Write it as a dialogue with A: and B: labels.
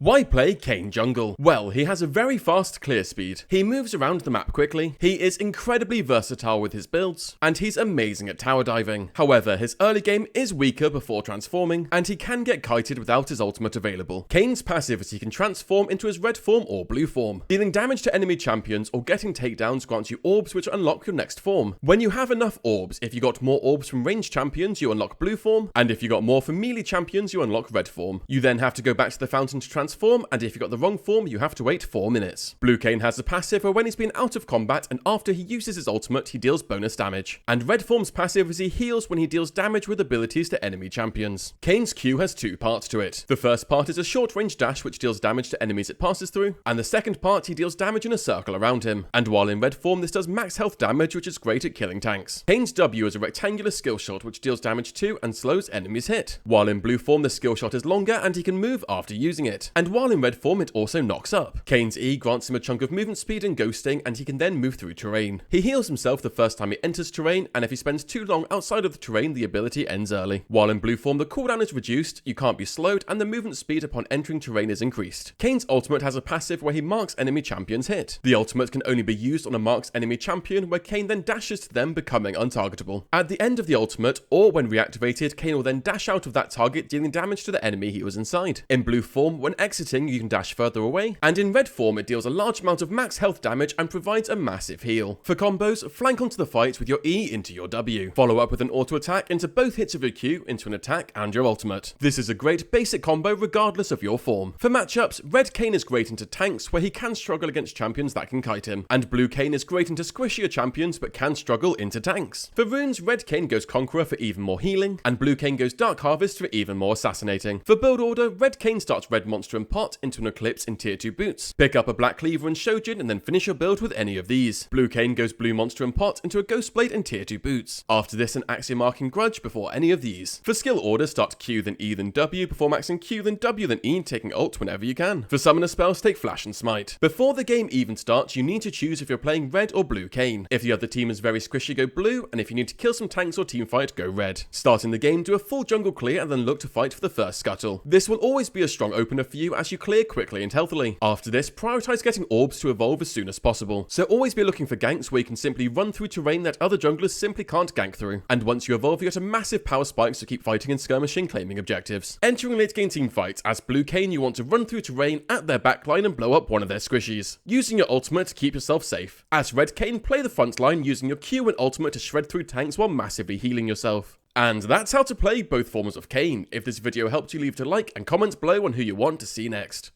A: Why play Kayn Jungle? Well, he has a very fast clear speed, he moves around the map quickly, he is incredibly versatile with his builds, and he's amazing at tower diving. However, his early game is weaker before transforming, and he can get kited without his ultimate available. Kayn's passivity can transform into his red form or blue form. Dealing damage to enemy champions or getting takedowns grants you orbs which unlock your next form. When you have enough orbs, if you got more orbs from ranged champions, you unlock blue form, and if you got more from melee champions, you unlock red form. You then have to go back to the fountain to transform, and if you got the wrong form, you have to wait 4 minutes. Blue Kayn has a passive where when he's been out of combat and after he uses his ultimate, he deals bonus damage. And red form's passive is he heals when he deals damage with abilities to enemy champions. Kayn's Q has 2 parts to it. The first part is a short range dash which deals damage to enemies it passes through, and the second part he deals damage in a circle around him. And while in red form, this does max health damage, which is great at killing tanks. Kayn's W is a rectangular skill shot which deals damage to and slows enemies hit. While in blue form, the skill shot is longer and he can move after using it. And while in red form, it also knocks up. Kayn's E grants him a chunk of movement speed and ghosting, and he can then move through terrain. He heals himself the first time he enters terrain, and if he spends too long outside of the terrain, the ability ends early. While in blue form, the cooldown is reduced, you can't be slowed, and the movement speed upon entering terrain is increased. Kayn's ultimate has a passive where he marks enemy champions hit. The ultimate can only be used on a marks enemy champion, where Kayn then dashes to them, becoming untargetable. At the end of the ultimate, or when reactivated, Kayn will then dash out of that target, dealing damage to the enemy he was inside. In blue form, when exiting, you can dash further away, and in red form, it deals a large amount of max health damage and provides a massive heal. For combos, flank onto the fight with your E into your W. Follow up with an auto attack into both hits of your Q into an attack and your ultimate. This is a great basic combo regardless of your form. For matchups, red Kayn is great into tanks where he can struggle against champions that can kite him, and blue Kayn is great into squishier champions but can struggle into tanks. For runes, red Kayn goes Conqueror for even more healing, and blue Kayn goes Dark Harvest for even more assassinating. For build order, red Kayn starts red monster and pot into an eclipse in tier 2 boots. Pick up a black cleaver and shojin and then finish your build with any of these. Blue Kayn goes blue monster and pot into a ghost blade and tier 2 boots. After this, an axiom arc and grudge before any of these. For skill order, start Q then E then W before maxing Q then W then E, taking ult whenever you can. For summoner spells, take flash and smite. Before the game even starts, you need to choose if you're playing red or blue Kayn. If the other team is very squishy, go blue, and if you need to kill some tanks or teamfight, go red. Starting the game, do a full jungle clear and then look to fight for the first scuttle. This will always be a strong opener for you as you clear quickly and healthily. After this, prioritize getting orbs to evolve as soon as possible. So always be looking for ganks where you can simply run through terrain that other junglers simply can't gank through. And once you evolve, you get a massive power spike to keep fighting and skirmishing, claiming objectives. Entering late game team fights, as blue Kayn, you want to run through terrain at their backline and blow up one of their squishies, using your ultimate to keep yourself safe. As red Kayn, play the front line using your Q and ultimate to shred through tanks while massively healing yourself. And that's how to play both forms of Kayn. If this video helped you, leave a like and comment below on who you want to see next.